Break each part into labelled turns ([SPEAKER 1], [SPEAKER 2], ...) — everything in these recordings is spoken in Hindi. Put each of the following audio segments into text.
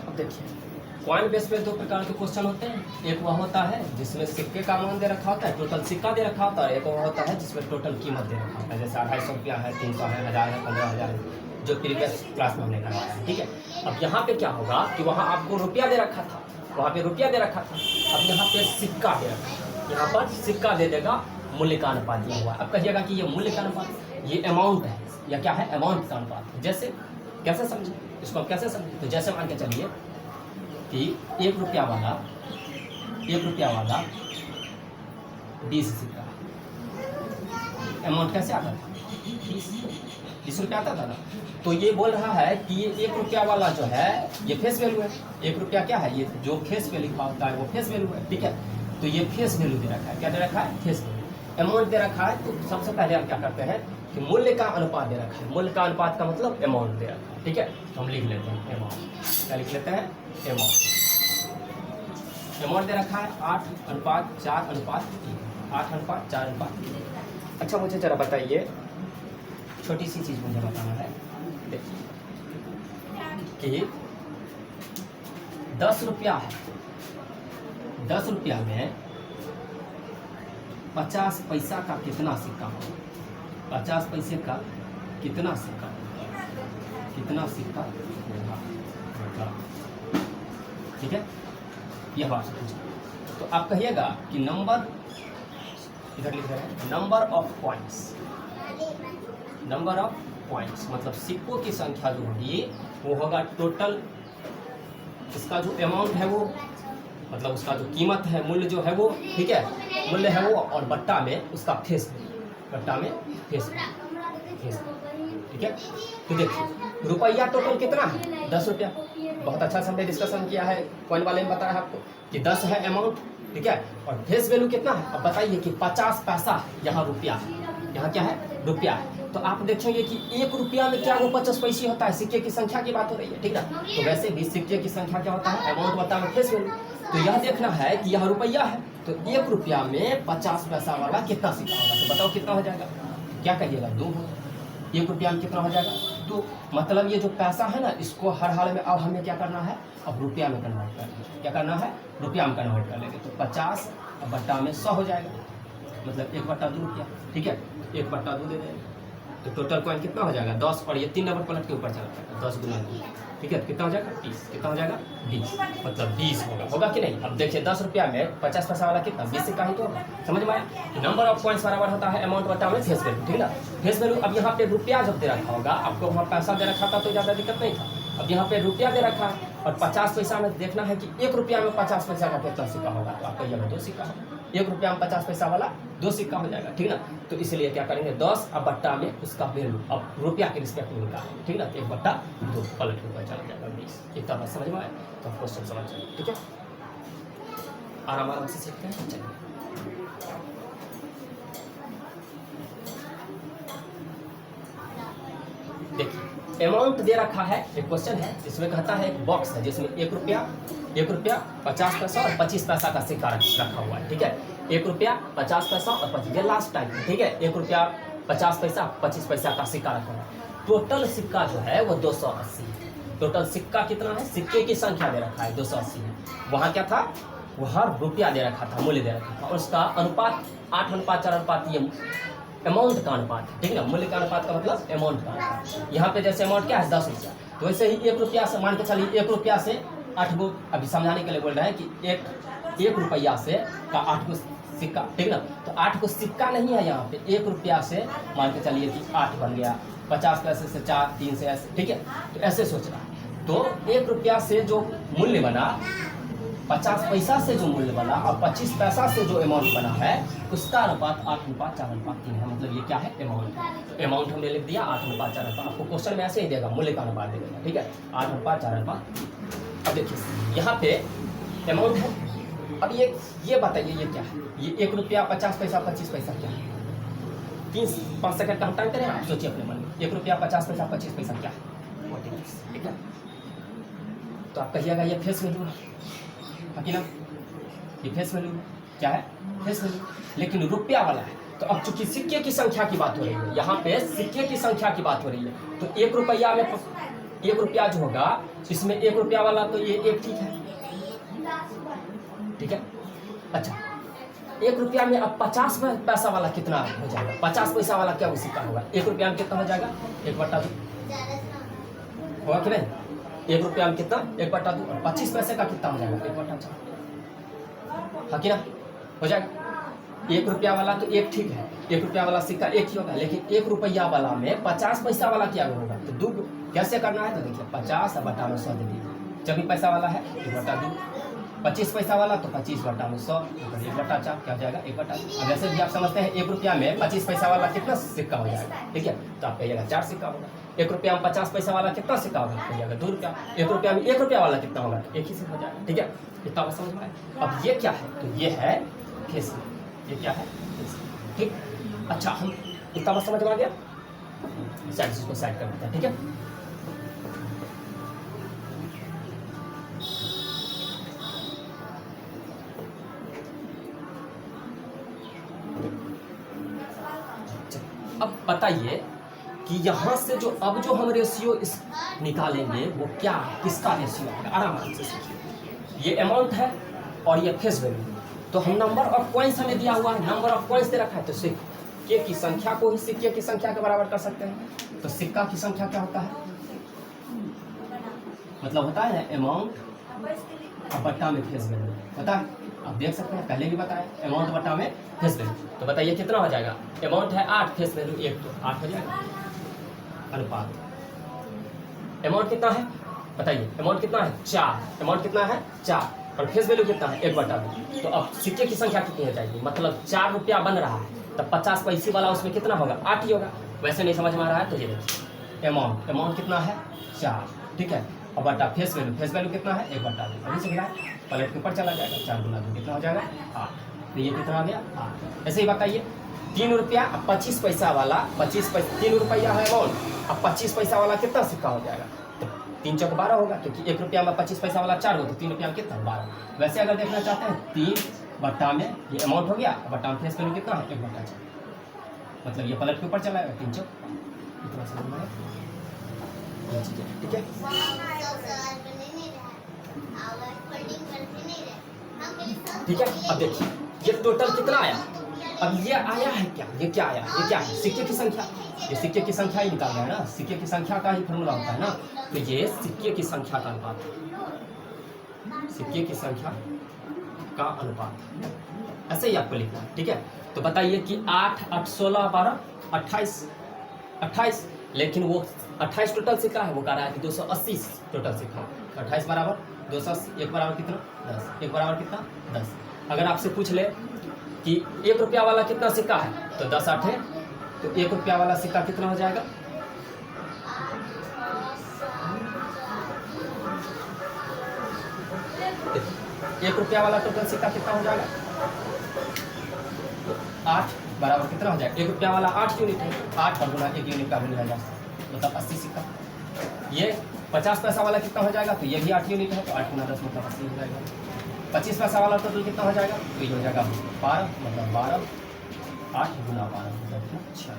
[SPEAKER 1] अब देखिए, कॉइन बेस पे दो प्रकार के क्वेश्चन होते हैं। एक वह होता है जिसमें सिक्के का मान दे रखा होता है, टोटल सिक्का दे रखा होता है। एक वह होता है जिसमें टोटल कीमत दे रखा होता है, जैसे 250 रुपया है, 300 है, 1000 है, 15,000 है, जो प्रीवियस क्लास में हमने करवाया है। ठीक है, अब यहाँ पे क्या होगा कि वहाँ आपको रुपया दे रखा था, वहाँ पे रुपया दे रखा था, अब यहाँ पे सिक्का दे रखा है, यहाँ पर सिक्का दे देगा, मूल्य का अनुपात दिया हुआ है। अब कहिएगा कि ये मूल्य का अनुपात, ये अमाउंट है, या क्या है, अमाउंट का अनुपात है। जैसे कैसे समझे इसको, आप कैसे समझे, तो जैसे मान के चलिए कि 1 रुपया वाला 20 सिक्का, अमाउंट कैसे आता था, 20 रुपया आता था ना। तो ये बोल रहा है कि ये 1 रुपया वाला जो है ये फेस वैल्यू है। 1 रुपया क्या है, ये जो फेस पे लिखा होता है वो फेस वैल्यू है। ठीक है, तो ये फेस वैल्यू दे रखा है, क्या दे रखा है, फेस वैल्यू। अमाउंट दे रखा है, तो सबसे पहले हम क्या करते हैं कि मूल्य का अनुपात दे रखा है। मूल्य का अनुपात का मतलब अमाउंट दे रखा है। ठीक है, तो हम लिख लेते हैं अमाउंट, क्या लिख लेते हैं, अमाउंट दे रखा है 8:4:3, 8:4:3। अच्छा, मुझे जरा बताइए, छोटी सी चीज मुझे बताना है। देखिए कि 10 रुपया है, 10 रुपया में 50 पैसा का कितना सिक्का होगा, 50 पैसे का कितना सिक्का होगा, कितना सिक्का होगा। ठीक है, यह बात पूछा। तो आप कहिएगा कि नंबर, इधर लिख रहे हैं, number of points, number of points मतलब सिक्कों की संख्या जो होगी वो होगा टोटल, इसका जो अमाउंट है वो मतलब उसका जो कीमत है, मूल्य जो है वो, ठीक है, मूल्य है वो, और बट्टा में उसका फेस, बट्टा में फेस। ठीक है, तो देखिए रुपया टोटल कितना है, 10 रुपया। बहुत अच्छा से हमने डिस्कशन किया है, कॉइन वाले ने बताया आपको कि 10 है अमाउंट। ठीक है, और फेस वैल्यू कितना है, अब बताइए कि 50 पैसा यहाँ रुपया है, यहाँ क्या है, रुपया है। तो आप देखेंगे कि 1 रुपया में क्या वो 50 पैसे होता है, सिक्के की संख्या की बात हो रही है। ठीक है, तो वैसे भी सिक्के की संख्या क्या होता है, अमाउंट होता है फेस वैल्यू। तो यह देखना है कि यह रुपया है, तो 1 रुपया में 50 पैसा वाला कितना सिक्का होगा, तो बताओ कितना हो जाएगा, क्या कहिएगा, 2 होगा। 1 रुपया में कितना हो जाएगा, तो मतलब ये जो पैसा है ना, इसको हर हाल में अब हमें क्या करना है, अब रुपया में कन्वर्ट कर लेंगे। क्या करना है, रुपया में कन्वर्ट कर लेंगे। तो 50 अब बट्टा में 100 हो जाएगा, मतलब 1/2 रुपया। ठीक है, 1/2 दे देंगे, तो टोटल कॉइन कितना हो जाएगा, 10, और ये 3 नंबर पलट के ऊपर चला जाएगा, 10 गुना 2। ठीक है, कितना हो जाएगा, 20। कितना हो जाएगा, 20, मतलब 20 होगा कि नहीं। अब देखिए 10 रुपया में 50 पैसा वाला कितना, 20 सिक्का ही तो होगा। समझ में आया, नंबर ऑफ पॉइंट्स बराबर होता है अमाउंट बटा में फेस वैल्यू। ठीक है ना, फेस वैल्यू। अब यहाँ पे रुपया जब दे रखा होगा, आपको वहाँ पैसा दे रखा था तो ज़्यादा दिक्कत नहीं था। अब यहाँ पे रुपया दे रखा है और 50 पैसा में देखना है कि 1 रुपया में 50 पैसा का कितना सिक्का होगा, तो आपका यहाँ 2 सिक्का होगा। 1 रुपया में 50 पैसा वाला 2 सिक्का हो जाएगा। ठीक ना, तो इसलिए क्या करेंगे, 10 अब बट्टा में उसका वैल्यू अब रुपया के रिस्पेक्ट में निकालेंगे। ठीक ना, 1/2 पलट के ऊपर चला जाएगा 20। इतना बात समझ में आए, तो क्वेश्चन समझ जाए। ठीक है, आराम से सीखते हैं। चलिए देखिए, अमाउंट दे रखा है, एक क्वेश्चन है जिसमें कहता है, एक बॉक्स है जिसमें 1 रुपया 50 पैसा और 25 पैसा का सिक्का रखा हुआ है। ठीक है, 1 रुपया 50 पैसा और 25, ये लास्ट टाइम। ठीक है, 1 रुपया 50 पैसा 25 पैसा का सिक्का रखा हुआ है। टोटल सिक्का जो है वो 280 है। टोटल सिक्का कितना है, सिक्के की संख्या दे रखा है 280 है। वहाँ क्या था, वहाँ रुपया दे रखा था, मूल्य दे रखा था, और उसका अनुपात 8:4, ये अमाउंट का अनुपात है। ठीक है ना, मूल्य का अनुपात का मतलब अमाउंट का अनुपात। यहाँ पे जैसे अमाउंट क्या है, 10 रुपया, तो वैसे ही 1 रुपया से मान के चलिए, 1 रुपया से 8 गो, अभी समझाने के लिए बोल रहे हैं कि 1 रुपया से का 8 गो सिक्का। ठीक ना, तो 8 गो सिक्का नहीं है यहाँ पे, 1 रुपया से मान के चलिए कि 8 बन गया, 50 पैसे से 4, 3 से ऐसे। ठीक है, तो ऐसे सोच रहा है। तो 1 रुपया से जो मूल्य बना, 50 पैसा से जो मूल्य बना और 25 पैसा से जो अमाउंट बना है, उसका अनुपात 8:4:3 है। मतलब ये क्या है, अमाउंट। तो अमाउंट हमने लिख दिया 8:4। आपको क्वेश्चन में ऐसे ही देगा, मूल्य का अनुपात दे देगा। ठीक है, 8:4। अब देखिए यहाँ पे अमाउंट है। अब ये बताइए ये क्या है, ये 1 रुपया 50 पैसा 25 पैसा क्या है। 3-5 सेकंड का हम टाइम करें, आप सोचिए अपने मन में, 1 रुपया 50 पैसा 25 पैसा क्या है। ठीक है, तो आप कहिएगा ये फेस वैल्यू है ना, ये फेस वैल्यू क्या है, फेस वैल्यू। लेकिन रुपया वाला है, तो अब चूंकि सिक्के की संख्या की बात हो रही है, यहाँ पे सिक्के की संख्या की बात हो रही है, तो 1 रुपया में 1 रुपया जो होगा इसमें 1 रुपया वाला तो ये एक ठीक है, ठीक है। अच्छा 1 रुपया में अब 50 पैसा वाला कितना हो जाएगा, 50 पैसा वाला क्या वो सिक्का होगा, 1 रुपया में कितना हो जाएगा 1/2 होगा कि नहीं, 1 रुपया में कितना 1/2 और 25 पैसे का कितना हो जाएगा 1/4, हाँ कि ना हो जाएगा। 1 रुपया वाला तो एक ठीक है, 1 रुपया वाला सिक्का एक ही होगा, लेकिन 1 रुपया वाला में 50 पैसा वाला क्या होगा, तो 2 कैसे करना है, तो देखिए 50 बटा में 100 दे दीजिए, जब भी पैसा वाला है 1/2, 25 पैसा वाला तो 25 बटा में 100 1/4 क्या हो जाएगा 1/2। अब वैसे भी आप समझते हैं 1 रुपया में 25 पैसा वाला कितना सिक्का हो जाएगा, ठीक है, तो आप कहिएगा 4 सिक्का होगा। 1 रुपया में 50 पैसा वाला कितना सिक्का होगा, कहिएगा 2 रुपया। 1 रुपया में 1 रुपया वाला कितना होगा, एक ही सिक्का हो जाएगा, ठीक है। इतना बात समझ में आया। अब ये क्या है, तो ये है फेस, ये क्या है फेस, ठीक। अच्छा हम इतना बात समझ में आ गया, साइड इसको साइड कर देते हैं, ठीक है। अब बताइए कि यहाँ से जो अब जो हम रेशियो इस निकालेंगे वो क्या किसका रेशियो है, आराम से सीखिए। ये अमाउंट है और ये फेस वैल्यू, तो हम नंबर ऑफ कॉइन्स हमें दिया हुआ है, नंबर ऑफ कॉइन्स दे रखा है, तो सिक्के की संख्या को ही सिक्के की संख्या के बराबर कर सकते हैं। तो सिक्का की संख्या क्या होता है, मतलब होता है अमाउंट बट्टा में फेस वैल्यू, पता है आप देख सकते हैं, पहले भी बताया अमाउंट बट्टा में फेस वैल्यू। तो बताइए कितना हो जाएगा, अमाउंट है 8, फेस वैल्यू 1, तो 8 हो जाएगा अनुपात। अमाउंट कितना है बताइए, अमाउंट कितना है 4, अमाउंट कितना है 4 और फेस वैल्यू कितना है 1/2। तो अब सिक्के की संख्या कितनी हो जाएगी, मतलब 4 रुपया बन रहा है, तब 50 पैसे वाला उसमें कितना होगा 8 ही होगा। वैसे नहीं समझ में आ रहा है तो ये देखिए अमाउंट, अमाउंट कितना है 4, ठीक है, और बटा फेस वैल्यू, फेस वैल्यू कितना है 1/2। अभी से गिरा पलट के ऊपर चला जाएगा, 4 गुना 2 कितना हो जाएगा 8, तो ये कितना आ गया 8। ऐसे ही बताइए 3 रुपया अब 25 पैसा वाला 25 पैसा 3 रुपया है अमाउंट, अब 25 पैसा वाला कितना सिक्का हो जाएगा, तो 3 चौक 12 होगा, क्योंकि 1 रुपया में 25 पैसा वाला 4 होगा, तो 3 रुपया में कितना 12। वैसे अगर देखना चाहते हैं 3 बट्टा में ये अमाउंट हो गया, बट्टा में फेस वैल्यू कितना है 1/4, मतलब ये पलट के ऊपर चला जाएगा 3 चौक, इतना समझ में आया, ठीक है ठीक है। अब देखिए ये टोटल कितना आया, अब ये आया है क्या, ये क्या आया, ये क्या है सिक्के की संख्या, ये सिक्के की संख्या ही निकालना है ना, सिक्के की संख्या का ही फॉर्मूला होता है ना, तो ये सिक्के की संख्या का अनुपात, सिक्के की संख्या का अनुपात, ऐसे ही आपको लिखना है, ठीक है। तो बताइए कि 8 8 16 12 28, लेकिन वो 28 टोटल सिक्का है, वो कह रहा है कि 280 टोटल सिक्का, 28 बराबर 280, 1 बराबर कितना 10, 1 बराबर कितना 10। अगर आपसे पूछ ले कि 1 रुपया वाला कितना सिक्का है, तो 10 8 है, तो 1 रुपया वाला सिक्का कितना हो जाएगा, एक रुपया वाला टोटल सिक्का कितना हो जाएगा 8 बराबर कितना हो जाएगा, 1 रुपया वाला 8 यूनिट है, 8 और गुना 1 यूनिट का भी लिया जा सकता, मतलब 80 सिक्का। ये 50 पैसा वाला कितना हो जाएगा, तो ये भी 8 यूनिट है, तो 8 गुना 10 मतलब 80 हो जाएगा। 25 पैसा वाला टोटल कितना हो जाएगा, तो ये हो जाएगा 12, मतलब 12 8 गुना 12 मतलब 6,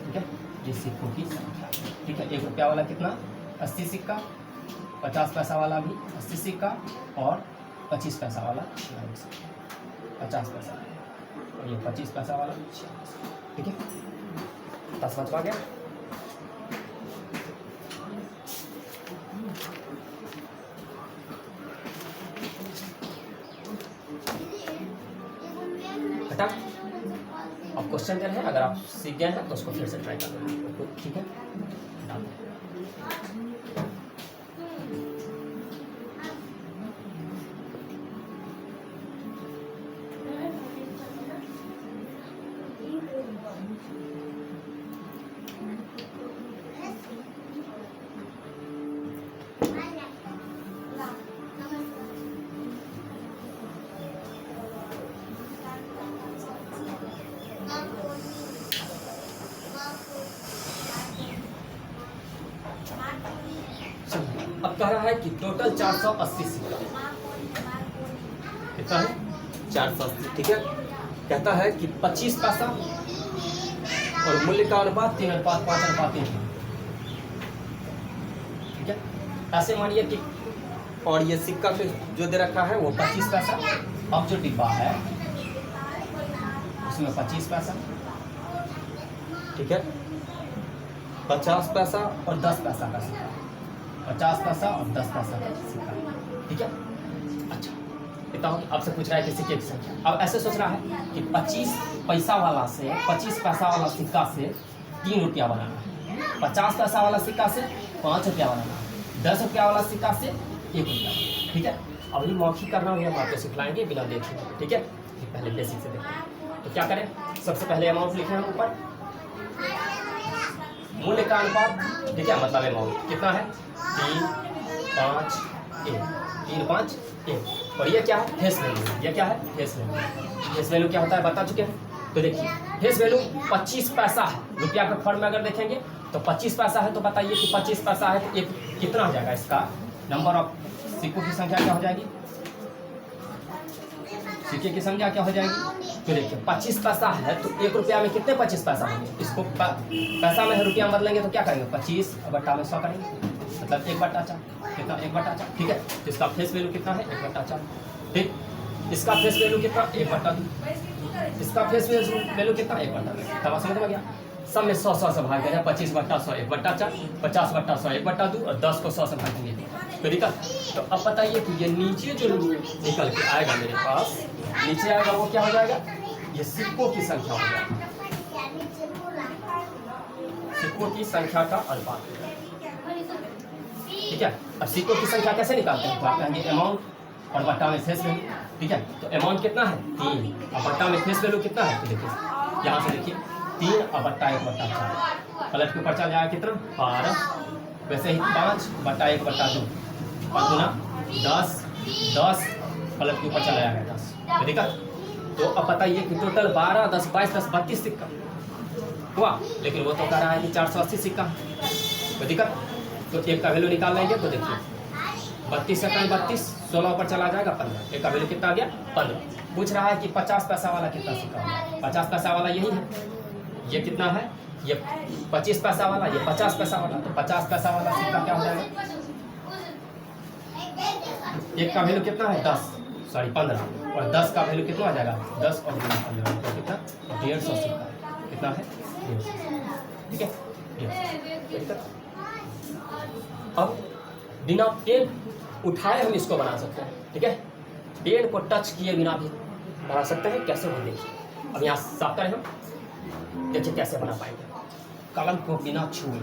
[SPEAKER 1] ठीक है। ये सिक्कों की संख्या, ठीक है। 1 रुपया वाला कितना 80 सिक्का, 50 पैसा वाला भी 80 सिक्का और 25 पैसा वाला 50 पैसा और ये 25 पैसा वाला, ठीक है। तो समझ पा गया। बेटा अब क्वेश्चन क्या है, अगर आप सीख गए हैं तो उसको फिर से ट्राई कर लेना, ठीक है। अब कह रहा है कि टोटल 480 सिक्का कितना है 480, ठीक है। कहता है कि 25 पैसा और मूल्य का अनुपात 3:5:3 है, ठीक है। ऐसे मानिए कि और ये सिक्का फिर जो दे रखा है वो 25 पैसा। अब जो डिब्बा है उसमें 25 पैसा, ठीक है, 50 पैसा और 10 पैसा का सिक्का, 50 पैसा और 10 पैसा का सिक्का, ठीक है। अच्छा इतना हो, आपसे पूछ रहा है कि सिक्के की संख्या। अब ऐसे सोच रहा है कि 25 पैसा वाला से 25 पैसा वाला सिक्का से 3 रुपया बनाना है, 50 पैसा वाला सिक्का से 5 रुपया बनाना है, 10 रुपया वाला सिक्का से 1 रुपया, ठीक है। अभी मौखिक करना हुआ हम आपको सिखलाएंगे बिना देखे, ठीक है। पहले बेसिक से देखें तो क्या करें, सबसे पहले अमाउंट लिखे हैं ऊपर, मूल्य का अनुपात, ठीक है, मतलब अमाउंट कितना है 3, 5, 1, 3, 5, 1। और ये क्या है फेस वैल्यू, ये क्या है फेस वैल्यू। फेस वैल्यू क्या होता है बता चुके हैं। तो देखिए फेस वैल्यू 25 पैसा है, रुपया के फॉर्म में अगर देखेंगे तो 25 पैसा है, तो बताइए कि 25 पैसा है तो एक कितना हो जाएगा, इसका नंबर ऑफ सिक्कों की संख्या क्या हो जाएगी, सिक्के की संख्या क्या हो जाएगी। तो देखिए 25 पैसा है तो 1 रुपया में कितने 25 पैसा होंगे, इसको पैसा में रुपया बदलेंगे तो क्या करेंगे 25 बट्टा में 100 करेंगे, मतलब 1/4 कितना 1/4, ठीक है। तो इसका फेस वैल्यू कितना है 1/4, ठीक। इसका फेस वैल्यू कितना 1/2, इसका फेस वैल्यू कितना 1/2, तब समझ में गया। सब में 100 से भाग देंगे, 25/100 1/4, 50/100 1/2 और 10 को 100 से भाग देंगे तो दिक्कत। तो अब बताइए कि ये नीचे जो निकल के आएगा मेरे पास, नीचे आएगा वो क्या हो जाएगा, ये सिक्कों की संख्या हो जाएगा, सिक्कों की संख्या का अनुपात, ठीक है। अब सिक्कों की संख्या कैसे निकालते हैं, तो आप कहेंगे अमाउंट और बट्टा में फेस वैल्यू, ठीक है। तो अमाउंट कितना है 3 और बट्टा में फेस वैल्यू कितना है, तो देखिए यहाँ से देखिए 3 और बट्टा 1/4, पलट के ऊपर चल जाएगा कितना 12, वैसे ही 5 बट्टा 1/2 और गुना 10, 10 पलट के ऊपर चला जाएगा 10, तो दिक्कत। तो अब बताइए कि टोटल 12, 10, 22, 10, 32 सिक्का हुआ, लेकिन वो तो कह रहा है कि 480 सिक्का, तो दिक्कत। तो एक का वैल्यू निकाल लेंगे तो देखिए 32 से 32, 16 ऊपर चला जाएगा 15, एक का वैल्यू कितना आ गया 15। पूछ रहा है कि 50 पैसा वाला कितना सिक्का होगा, 50 पैसा वाला यही है, ये कितना है ये 25 पैसा वाला, ये 50 पैसा वाला, तो 50 पैसा वाला सिक्का क्या हो जाएगा, एक का वैल्यू कितना है 15 और 10 का वैल्यू कितना आ जाएगा 10 और 15 तो कितना 150 सिक्का, कितना है 150, ठीक है 150। अब बिना पेन उठाए हम इसको बना सकते हैं, ठीक है, पेन को टच किए बिना भी बना सकते हैं। कैसे वो देखिए, अब यहाँ साफ करें हम, देखिए कैसे बना पाएंगे कलम को बिना छुए।